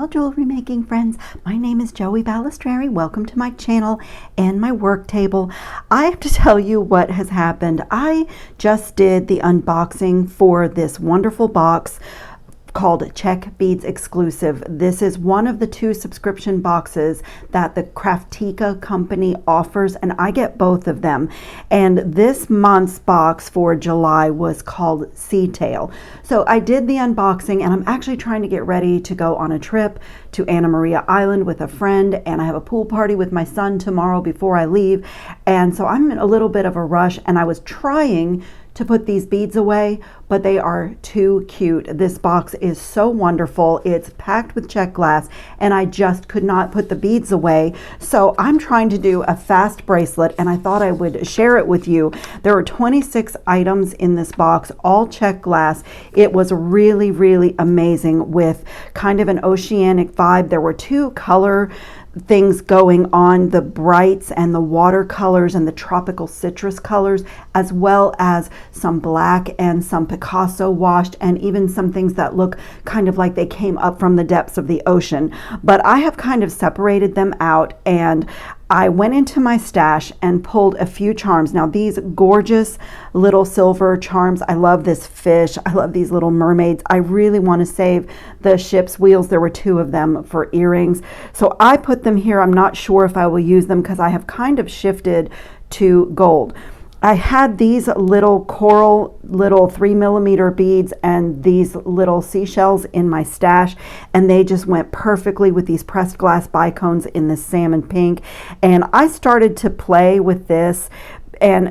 Well, jewelry making friends, my name is joeebalestrieri. Welcome to my channel and my work table. I have to tell you what has happened. I just did the unboxing for this wonderful box called Czech Beads Exclusive. This is one of the 2 subscription boxes that the Kraftika company offers, and I get both of them. And this month's box for July was called Sea Tail. So I did the unboxing, and I'm actually trying to get ready to go on a trip to Anna Maria Island with a friend, and I have a pool party with my son tomorrow before I leave. And so I'm in a little bit of a rush, and I was trying to put these beads away, but they are too cute. This box is so wonderful. It's packed with Czech glass, and I just could not put the beads away. So I'm trying to do a fast bracelet, and I thought I would share it with you. There are 26 items in this box, all Czech glass. It was really, really amazing with kind of an oceanic vibe. There were 2 color things going on, the brights and the watercolors and the tropical citrus colors, as well as some black and some Picasso washed, and even some things that look kind of like they came up from the depths of the ocean. But I have kind of separated them out, and I went into my stash and pulled a few charms. Now, these gorgeous little silver charms, I love this fish, I love these little mermaids. I really want to save the ship's wheels. There were 2 of them for earrings. So I put them here. I'm not sure if I will use them because I have kind of shifted to gold. I had these little coral, little 3mm beads and these little seashells in my stash, and they just went perfectly with these pressed glass bicones in this salmon pink. And I started to play with this, and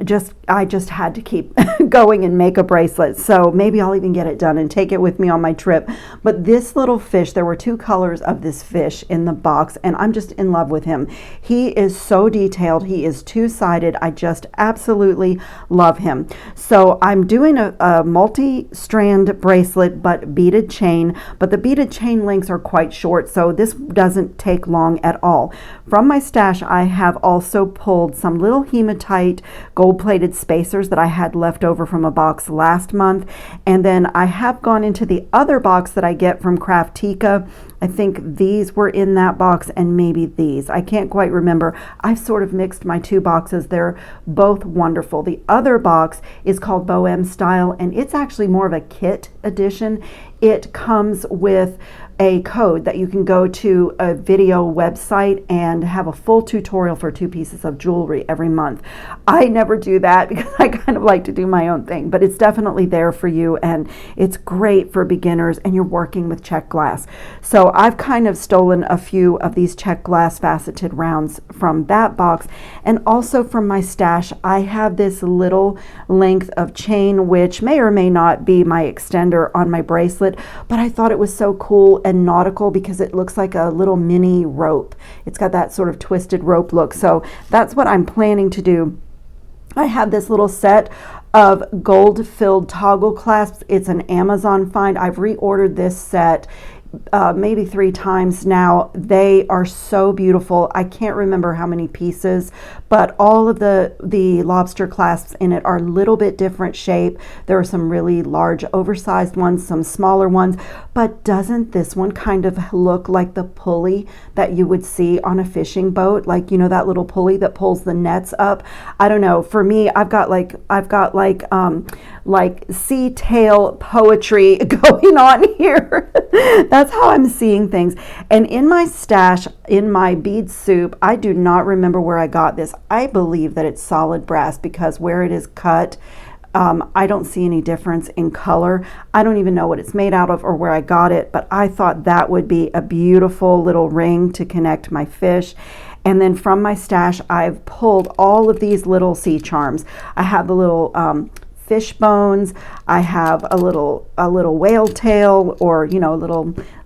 I just had to keep going and make a bracelet. So maybe I'll even get it done and take it with me on my trip. But this little fish, there were 2 colors of this fish in the box, and I'm just in love with him. He is so detailed. He is 2-sided. I just absolutely love him. So I'm doing a multi-strand bracelet, but beaded chain. But the beaded chain links are quite short, so this doesn't take long at all. From my stash, I have also pulled some little hematite gold-plated spacers that I had left over from a box last month. And then I have gone into the other box that I get from Kraftika. I think these were in that box, and maybe these. I can't quite remember. I've sort of mixed my 2 boxes. They're both wonderful. The other box is called BohemStyle, and it's actually more of a kit edition. It comes with a code that you can go to a video website and have a full tutorial for 2 pieces of jewelry every month. I never do that because I kind of like to do my own thing, but it's definitely there for you, and it's great for beginners, and you're working with Czech glass. So I've kind of stolen a few of these Czech glass faceted rounds from that box, and also from my stash I have this little length of chain, which may or may not be my extender on my bracelet, but I thought it was so cool and nautical because it looks like a little mini rope. It's got that sort of twisted rope look, so that's what I'm planning to do. I have this little set of gold-filled toggle clasps. It's an Amazon find. I've reordered this set maybe 3 times now. They are so beautiful. I can't remember how many pieces, but all of the lobster clasps in it are a little bit different shape. There are some really large oversized ones, some smaller ones, but doesn't this one kind of look like the pulley that you would see on a fishing boat? Like, you know, that little pulley that pulls the nets up? I don't know. For me, I've got like sea tail poetry going on here. That's how I'm seeing things. And in my stash, in my bead soup, I do not remember where I got this. I believe that it's solid brass because where it is cut, I don't see any difference in color. I don't even know what it's made out of or where I got it, but I thought that would be a beautiful little ring to connect my fish. And then from my stash, I've pulled all of these little sea charms. I have the little fish bones. I have a little whale tail, or you know,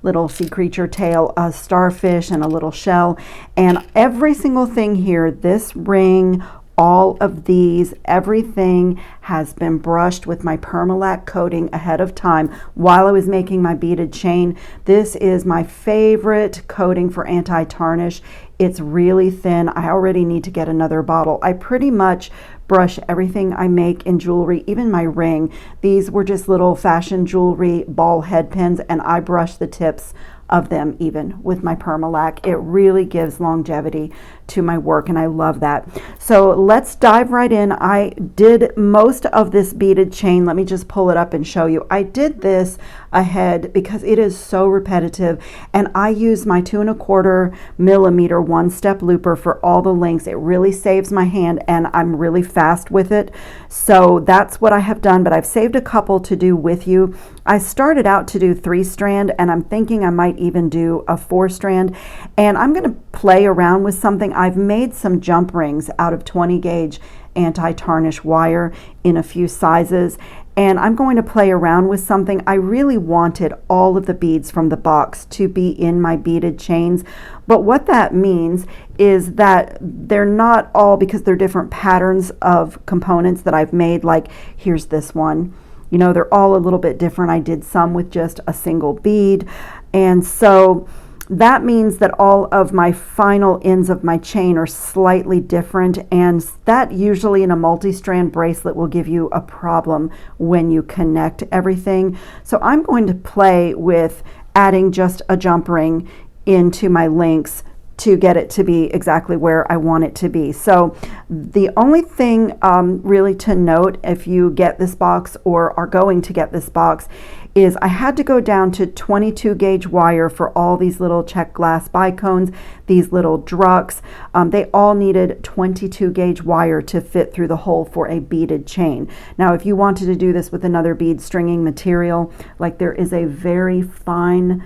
little sea creature tail, a starfish, and a little shell. And every single thing here, this ring, all of these, everything has been brushed with my Permalac coating ahead of time while I was making my beaded chain. This is my favorite coating for anti-tarnish. It's really thin. I already need to get another bottle. I pretty much brush everything I make in jewelry, even my ring. These were just little fashion jewelry ball head pins, and I brush the tips of them even with my Permalac. It really gives longevity to my work, and I love that. So let's dive right in. I did most of this beaded chain. Let me just pull it up and show you. I did this ahead because it is so repetitive, and I use my 2 1/4 millimeter one-step looper for all the links. It really saves my hand, and I'm really fast with it. So that's what I have done, but I've saved a couple to do with you. I started out to do 3-strand, and I'm thinking I might even do a 4-strand, and I'm going to play around with something. I've made some jump rings out of 20 gauge anti-tarnish wire in a few sizes, and I'm going to play around with something. I really wanted all of the beads from the box to be in my beaded chains, but what that means is that they're not all, because they're different patterns of components that I've made. Like here's this one, you know, they're all a little bit different. I did some with just a single bead, and so that means that all of my final ends of my chain are slightly different, and that usually in a multi-strand bracelet will give you a problem when you connect everything. So I'm going to play with adding just a jump ring into my links to get it to be exactly where I want it to be. So the only thing really to note if you get this box or are going to get this box is I had to go down to 22 gauge wire for all these little Czech glass bicones, these little drucks. They all needed 22 gauge wire to fit through the hole for a beaded chain. Now if you wanted to do this with another bead stringing material, like there is a very fine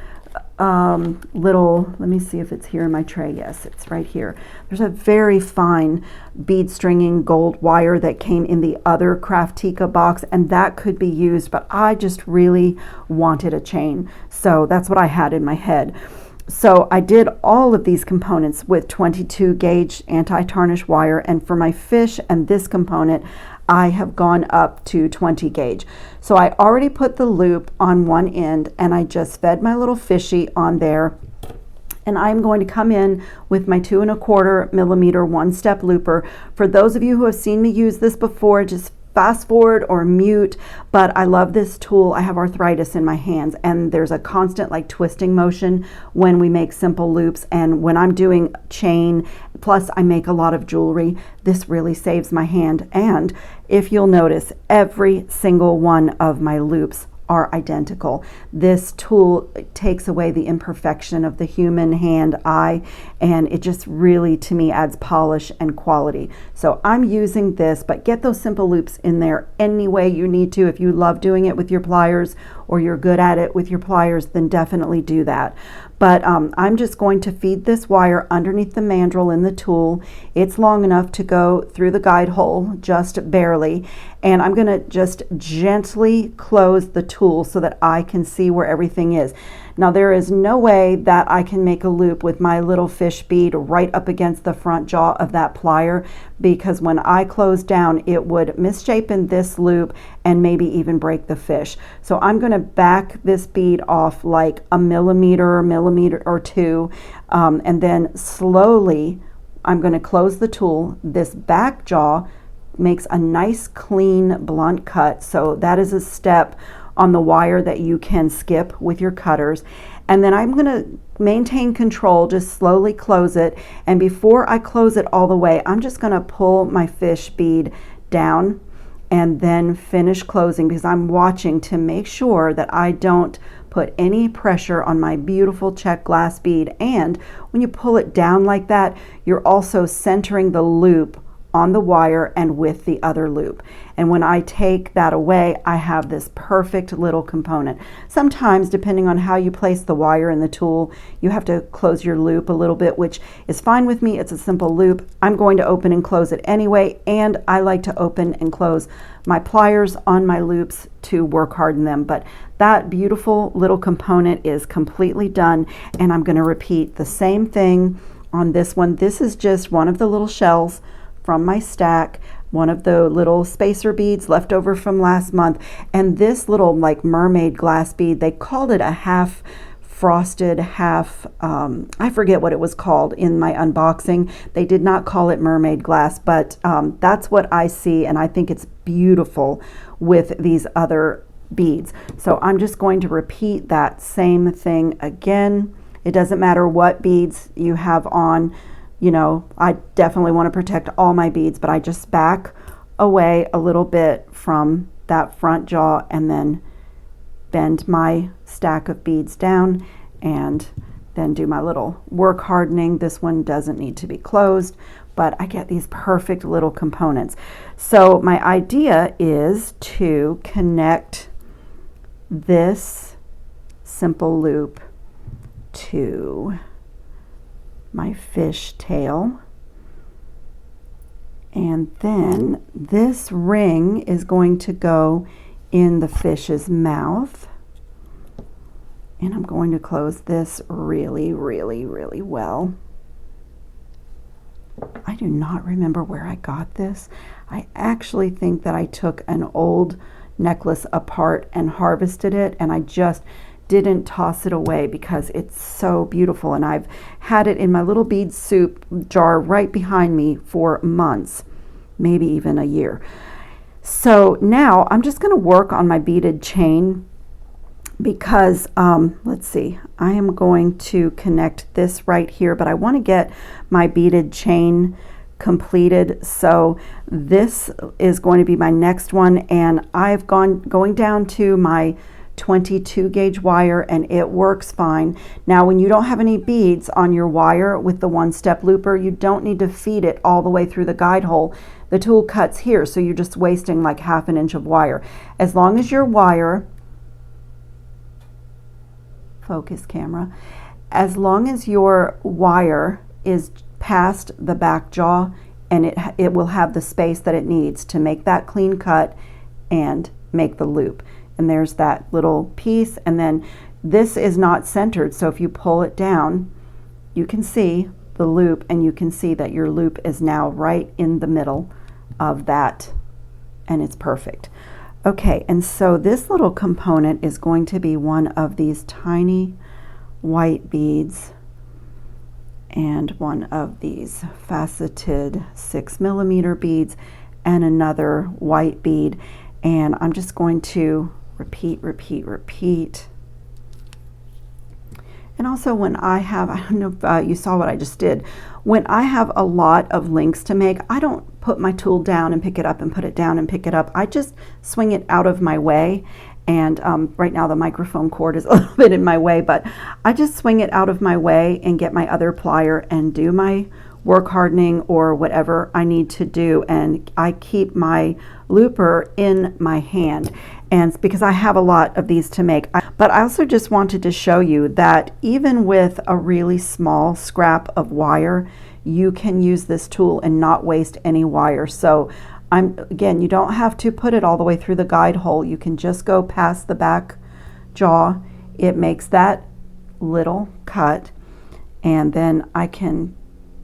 little, let me see if it's here in my tray. Yes, it's right here. There's a very fine bead stringing gold wire that came in the other Kraftika box, and that could be used, but I just really wanted a chain, so that's what I had in my head. So I did all of these components with 22 gauge anti-tarnish wire, and for my fish and this component I have gone up to 20 gauge. So I already put the loop on one end, and I just fed my little fishy on there, and I'm going to come in with my 2 1/4 millimeter one-step looper. For those of you who have seen me use this before, just fast forward or mute, but I love this tool. I have arthritis in my hands, and there's a constant like twisting motion when we make simple loops, and when I'm doing chain, plus I make a lot of jewelry, this really saves my hand. And if you'll notice, every single one of my loops are identical. This tool takes away the imperfection of the human hand eye, and it just really, to me, adds polish and quality. So I'm using this, but get those simple loops in there any way you need to. If you love doing it with your pliers or you're good at it with your pliers, then definitely do that. But I'm just going to feed this wire underneath the mandrel in the tool. It's long enough to go through the guide hole, just barely. And I'm gonna just gently close the tool so that I can see where everything is. Now there is no way that I can make a loop with my little fish bead right up against the front jaw of that plier, because when I close down, it would misshapen this loop and maybe even break the fish. So I'm going to back this bead off like a millimeter or two, and then slowly I'm going to close the tool. This back jaw makes a nice clean blunt cut, so that is a step on the wire that you can skip with your cutters. And then I'm going to maintain control, just slowly close it, and before I close it all the way, I'm just going to pull my fish bead down and then finish closing, because I'm watching to make sure that I don't put any pressure on my beautiful Czech glass bead. And when you pull it down like that, you're also centering the loop on the wire and with the other loop. And when I take that away, I have this perfect little component. Sometimes, depending on how you place the wire in the tool, you have to close your loop a little bit, which is fine with me. It's a simple loop. I'm going to open and close it anyway, and I like to open and close my pliers on my loops to work harden them. But that beautiful little component is completely done, and I'm going to repeat the same thing on this one. This is just one of the little shells from my stack, one of the little spacer beads left over from last month, and this little like mermaid glass bead, they called it a half frosted, half I forget what it was called in my unboxing. They did not call it mermaid glass, but that's what I see, and I think it's beautiful with these other beads. So I'm just going to repeat that same thing again. It doesn't matter what beads you have on, you know, I definitely want to protect all my beads, but I just back away a little bit from that front jaw and then bend my stack of beads down and then do my little work hardening. This one doesn't need to be closed, but I get these perfect little components. So my idea is to connect this simple loop to my fish tail, and then this ring is going to go in the fish's mouth, and I'm going to close this really well. I do not remember where I got this. I actually think that I took an old necklace apart and harvested it, and I just didn't toss it away because it's so beautiful, and I've had it in my little bead soup jar right behind me for months, maybe even a year. So now I'm just going to work on my beaded chain because let's see, I am going to connect this right here, but I want to get my beaded chain completed. So this is going to be my next one, and I've going down to my 22 gauge wire, and it works fine. Now when you don't have any beads on your wire with the one-step looper, you don't need to feed it all the way through the guide hole. The tool cuts here, so you're just wasting like ½ an inch of wire. As long as your wire, focus camera, as long as your wire is past the back jaw, and it will have the space that it needs to make that clean cut and make the loop. And there's that little piece, and then this is not centered, so if you pull it down, you can see the loop, and you can see that your loop is now right in the middle of that, and it's perfect. Okay, and so this little component is going to be one of these tiny white beads and one of these faceted 6mm beads and another white bead, and I'm just going to repeat. And also when I have, I don't know if you saw what I just did, when I have a lot of links to make, I don't put my tool down and pick it up and put it down and pick it up. I just swing it out of my way. And right now the microphone cord is a little bit in my way, but I just swing it out of my way and get my other plier and do my work hardening or whatever I need to do, and I keep my looper in my hand, and because I have a lot of these to make. But I also just wanted to show you that even with a really small scrap of wire, you can use this tool and not waste any wire. So again, you don't have to put it all the way through the guide hole. You can just go past the back jaw. It makes that little cut, and then I can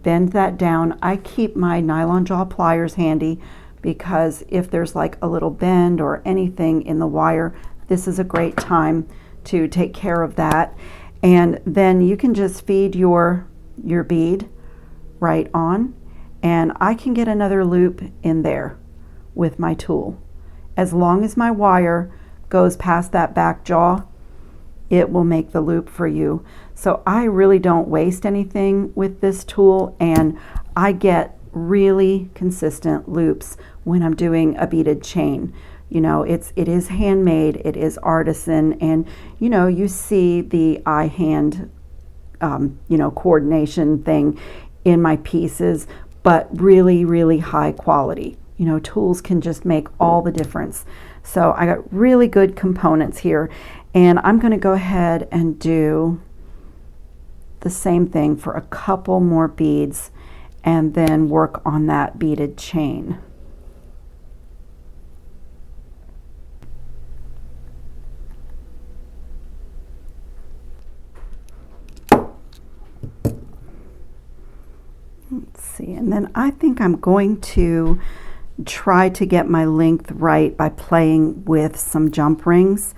bend that down. I keep my nylon jaw pliers handy because if there's like a little bend or anything in the wire, this is a great time to take care of that. And then you can just feed your bead right on, and I can get another loop in there with my tool. As long as my wire goes past that back jaw, it will make the loop for you. So I really don't waste anything with this tool, and I get really consistent loops when I'm doing a beaded chain. You know, it is handmade, it is artisan, and you know, you see the eye-hand you know, coordination thing in my pieces, but really high quality. You know, tools can just make all the difference. So I got really good components here, and I'm going to go ahead and do the same thing for a couple more beads and then work on that beaded chain. Let's see, and then I think I'm going to try to get my length right by playing with some jump rings.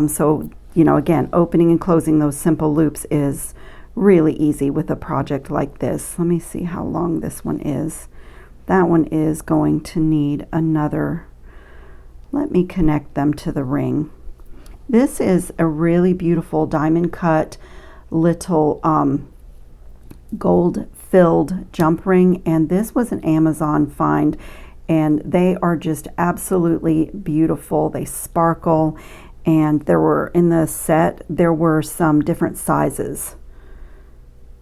So, you know, again, opening and closing those simple loops is really easy with a project like this. Let me see how long this one is. That one is going to need another. Let me connect them to the ring. This is a really beautiful diamond cut little gold filled jump ring, and this was an Amazon find, and they are just absolutely beautiful. They sparkle, and there were in the set there were some different sizes.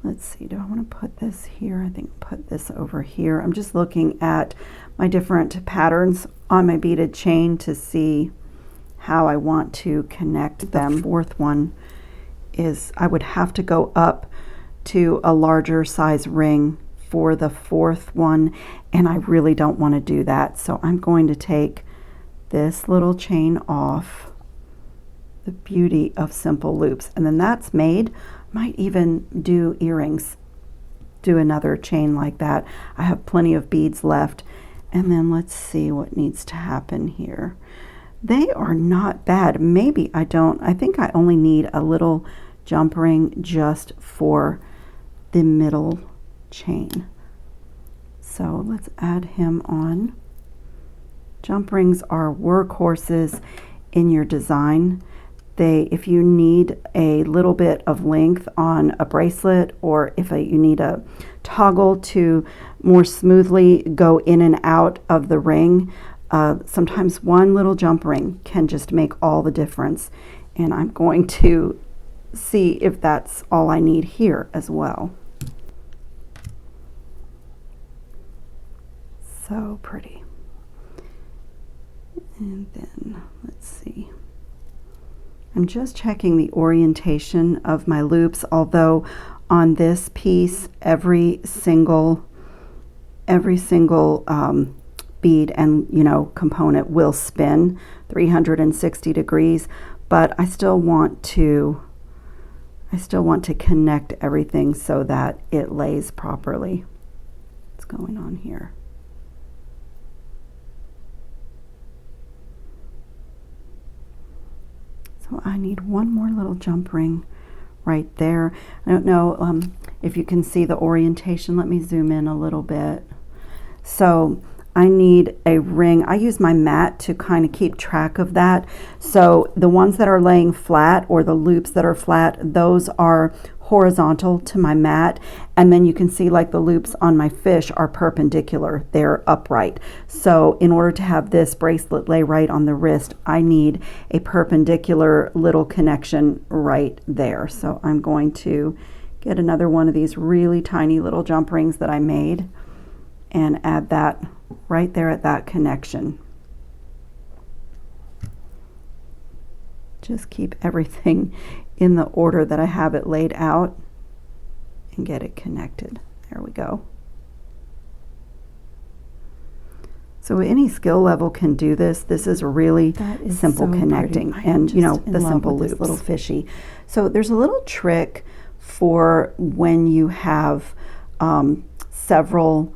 Let's see, do I want to put this here? I think put this over here. I'm just looking at my different patterns on my beaded chain to see how I want to connect them. The fourth one is, I would have to go up to a larger size ring for the fourth one, and I really don't want to do that. So I'm going to take this little chain off. The beauty of simple loops. And then that's made. Might even do earrings, do another chain like that. I have plenty of beads left. And then let's see what needs to happen here. They are not bad. Maybe I don't, I think I only need a little jump ring just for the middle chain. So let's add him on. Jump rings are workhorses in your design. If you need a little bit of length on a bracelet, or if you need a toggle to more smoothly go in and out of the ring, sometimes one little jump ring can just make all the difference. And I'm going to see if that's all I need here as well. So pretty. And then let's see. I'm just checking the orientation of my loops, although on this piece every single bead and component will spin 360 degrees, but I still want to connect everything so that it lays properly. What's going on here? So I need one more little jump ring right there. I don't know if you can see the orientation. Let me zoom in a little bit. So I need a ring. I use my mat to kind of keep track of that. So the ones that are laying flat, or the loops that are flat, those are horizontal to my mat. And then you can see like the loops on my fish are perpendicular, they're upright. So in order to have this bracelet lay right on the wrist, I need a perpendicular little connection right there. So I'm going to get another one of these really tiny little jump rings that I made and add that right there at that connection. Just keep everything in the order that I have it laid out and get it connected. There we go. So any skill level can do this. This is really simple connecting, and the simple loops. Little fishy. So there's a little trick for when you have several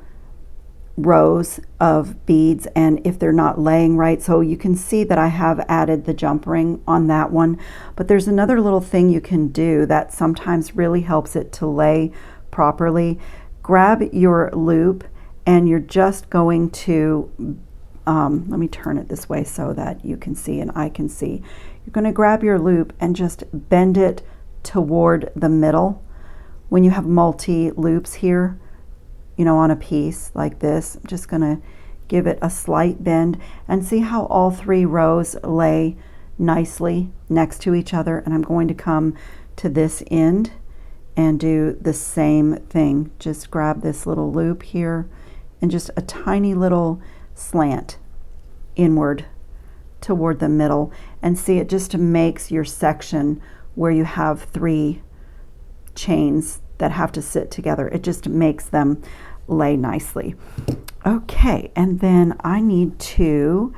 rows of beads and if they're not laying right. So you can see that I have added the jump ring on that one, but there's another little thing you can do that sometimes really helps it to lay properly. Grab your loop and you're just going to let me turn it this way so that you can see and I can see. You're going to grab your loop and just bend it toward the middle. When you have multi loops here, on a piece like this, I'm just going to give it a slight bend and see how all three rows lay nicely next to each other. And I'm going to come to this end and do the same thing. Just grab this little loop here and just a tiny little slant inward toward the middle, and see, it just makes your section where you have three chains that have to sit together, it just makes them lay nicely. Okay, and then I need to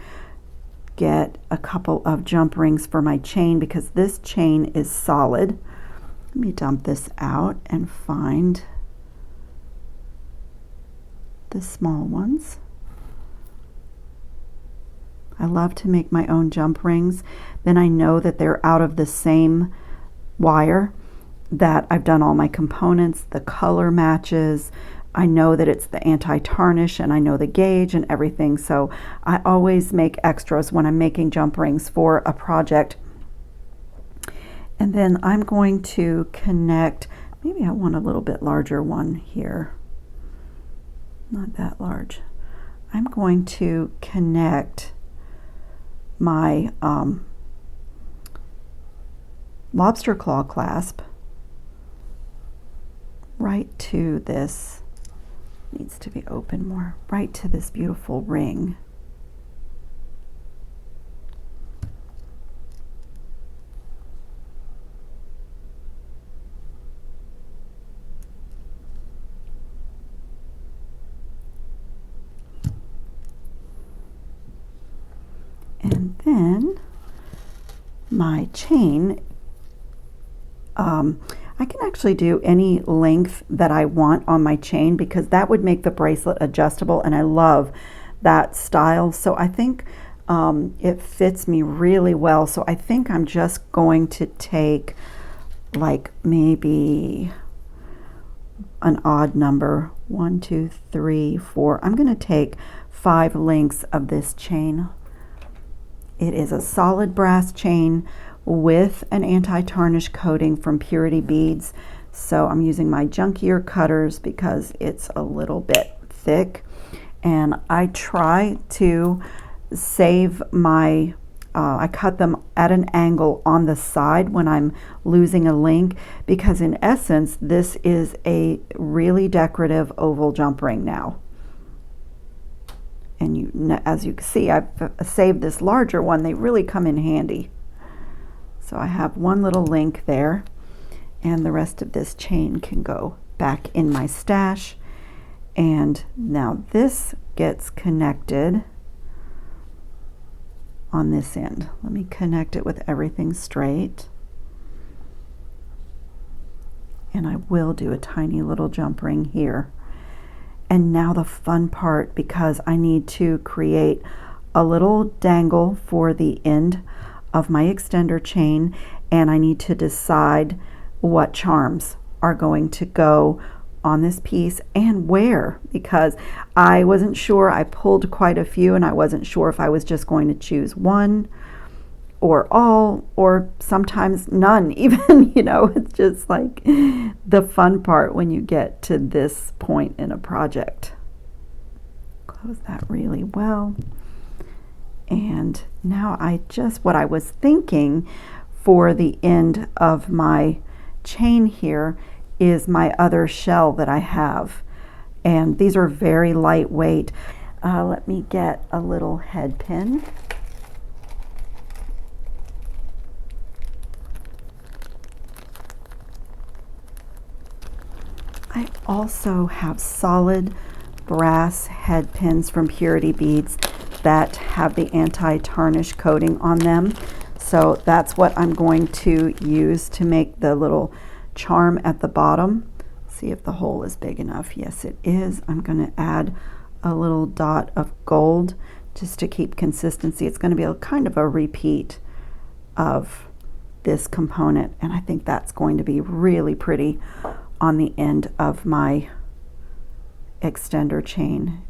get a couple of jump rings for my chain because this chain is solid. Let me dump this out and find the small ones. I love to make my own jump rings. Then I know that they're out of the same wire, that I've done all my components, the color matches. I know that it's the anti-tarnish and I know the gauge and everything. So I always make extras when I'm making jump rings for a project And then I'm going to connect, maybe I want a little bit larger one here. Not that large. I'm going to connect my lobster claw clasp right to this, needs to be open more, right to this beautiful ring. And then my chain, I can actually do any length that I want on my chain because that would make the bracelet adjustable, and I love that style. So I think it fits me really well. So I think I'm just going to take like maybe an odd number, 1, 2, 3, 4. I'm going to take 5 lengths of this chain. It is a solid brass chain with an anti-tarnish coating from Purity Beads. So I'm using my junkier cutters because it's a little bit thick. And I try to save my, I cut them at an angle on the side when I'm losing a link, because in essence, this is a really decorative oval jump ring now. And as you can see, I've saved this larger one. They really come in handy. So I have one little link there, and the rest of this chain can go back in my stash. And now this gets connected on this end. Let me connect it with everything straight. And I will do a tiny little jump ring here. And now the fun part, because I need to create a little dangle for the end of my extender chain, and I need to decide what charms are going to go on this piece and where, because I wasn't sure. I pulled quite a few and I wasn't sure if I was just going to choose one or all, or sometimes none even. You know, it's just like the fun part when you get to this point in a project. Close that really well. And now what I was thinking for the end of my chain here is my other shell that I have. And these are very lightweight. Let me get a little head pin. I also have solid brass head pins from Purity Beads that have the anti-tarnish coating on them. So that's what I'm going to use to make the little charm at the bottom. See if the hole is big enough. Yes, it is. I'm going to add a little dot of gold just to keep consistency. It's going to be a kind of a repeat of this component, and I think that's going to be really pretty on the end of my extender chain.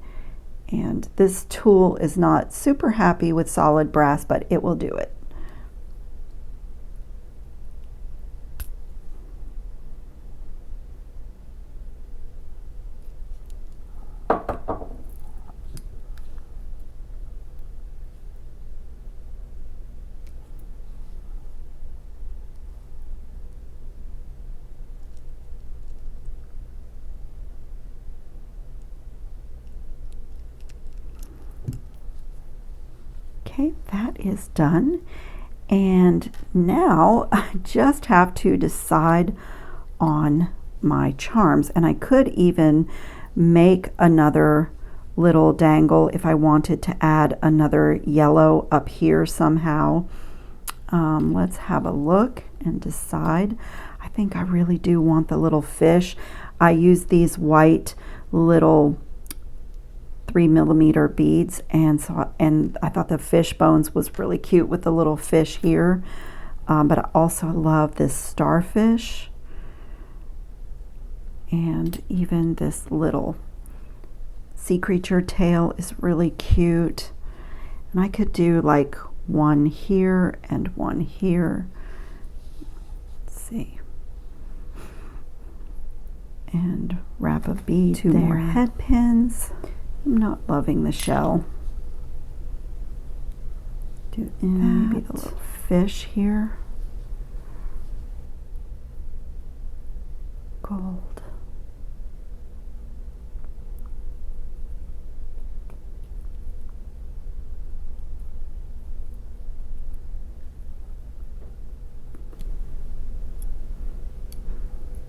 And this tool is not super happy with solid brass, but it will do it. Okay, that is done. And now I just have to decide on my charms. And I could even make another little dangle if I wanted to add another yellow up here somehow. Let's have a look and decide. I think I really do want the little fish. I use these white little 3mm beads, and I thought the fish bones was really cute with the little fish here, but I also love this starfish, and even this little sea creature tail is really cute. And I could do like one here and one here. see. And wrap a bead. Two more head pins. I'm not loving the shell. Do maybe the little fish here. Gold.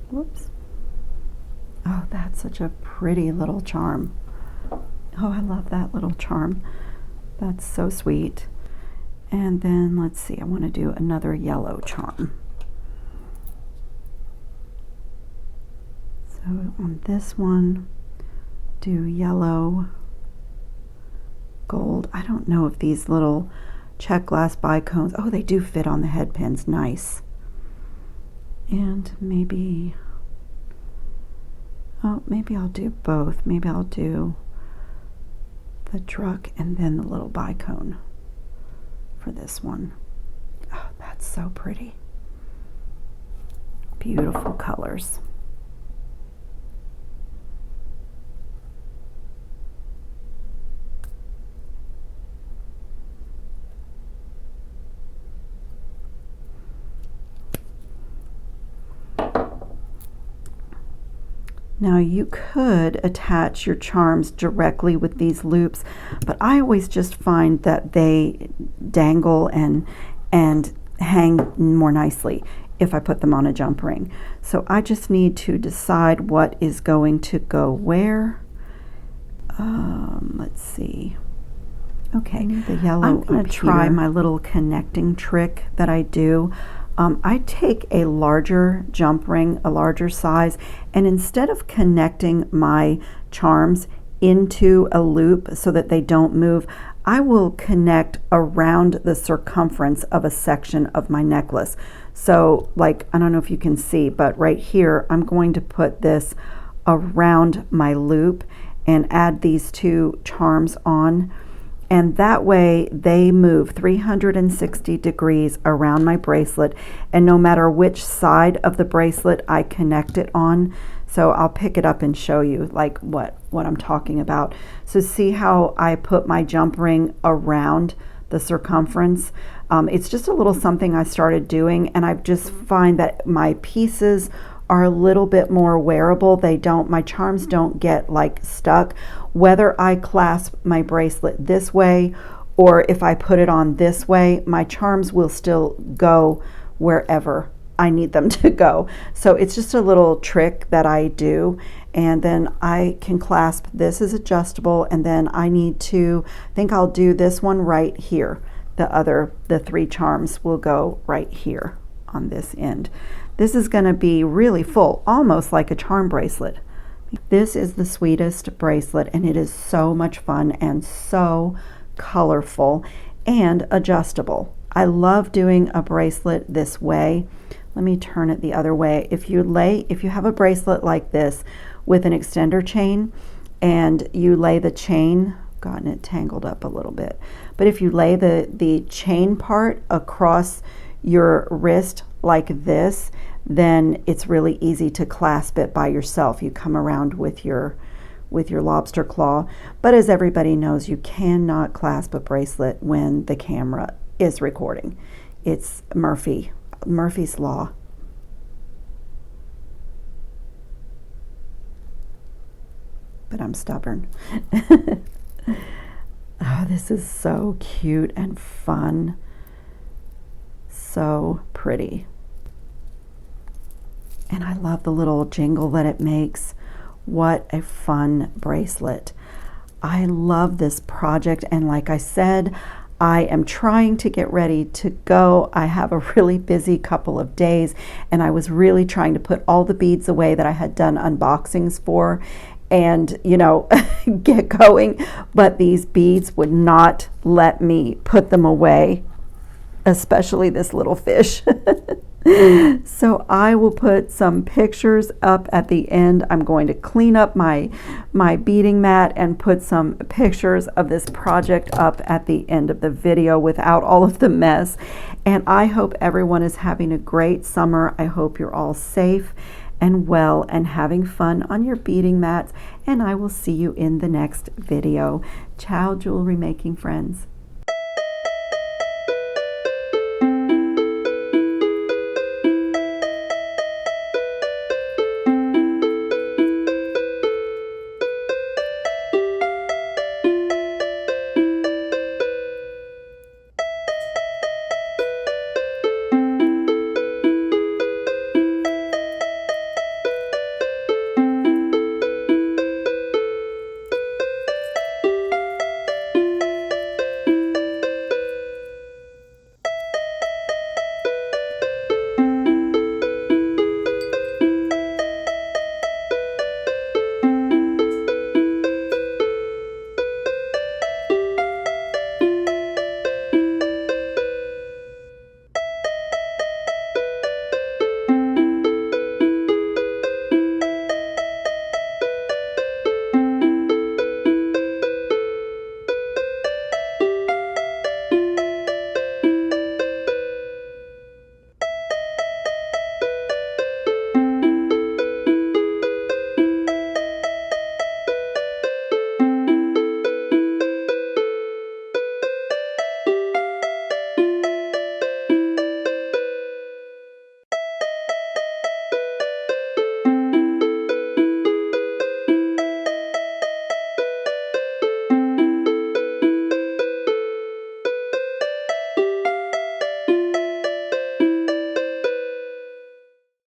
Whoops. Oh, that's such a pretty little charm. Oh, I love that little charm. That's so sweet. And then let's see, I want to do another yellow charm. So on this one, do yellow, gold. I don't know if these little check glass bicones, oh, they do fit on the head pins, nice. And maybe, oh, maybe I'll do both. Maybe I'll do the truck and then the little bicone for this one. Oh, that's so pretty. Beautiful colors. Now you could attach your charms directly with these loops, but I always just find that they dangle and hang more nicely if I put them on a jump ring. So I just need to decide what is going to go where. Let's see. Okay, the yellow. I'm going to try my little connecting trick that I do. I take a larger jump ring, a larger size, and instead of connecting my charms into a loop so that they don't move, I will connect around the circumference of a section of my necklace. So like, I don't know if you can see, but right here, I'm going to put this around my loop and add these two charms on. And that way they move 360 degrees around my bracelet, and no matter which side of the bracelet I connect it on. So I'll pick it up and show you like what I'm talking about. So see how I put my jump ring around the circumference? It's just a little something I started doing, and I just find that my pieces are a little bit more wearable. My charms don't get like stuck. Whether I clasp my bracelet this way or if I put it on this way, my charms will still go wherever I need them to go. So it's just a little trick that I do. And then I can clasp, this is adjustable, and then I think I'll do this one right here. The three charms will go right here on this end. This is going to be really full, almost like a charm bracelet. This is the sweetest bracelet, and it is so much fun and so colorful and adjustable. I love doing a bracelet this way. Let me turn it the other way. If you have a bracelet like this with an extender chain and you lay the chain, gotten it tangled up a little bit, but if you lay the chain part across your wrist like this, then it's really easy to clasp it by yourself. You come around with your lobster claw. But as everybody knows, you cannot clasp a bracelet when the camera is recording. It's Murphy's Law. But I'm stubborn. Oh, this is so cute and fun. So pretty. And I love the little jingle that it makes. What a fun bracelet. I love this project, and like I said, I am trying to get ready to go. I have a really busy couple of days, and I was really trying to put all the beads away that I had done unboxings for and, you know, get going, but these beads would not let me put them away, especially this little fish. So I will put some pictures up at the end. I'm going to clean up my beading mat and put some pictures of this project up at the end of the video without all of the mess. And I hope everyone is having a great summer. I hope you're all safe and well and having fun on your beading mats. And I will see you in the next video. Ciao, jewelry making friends.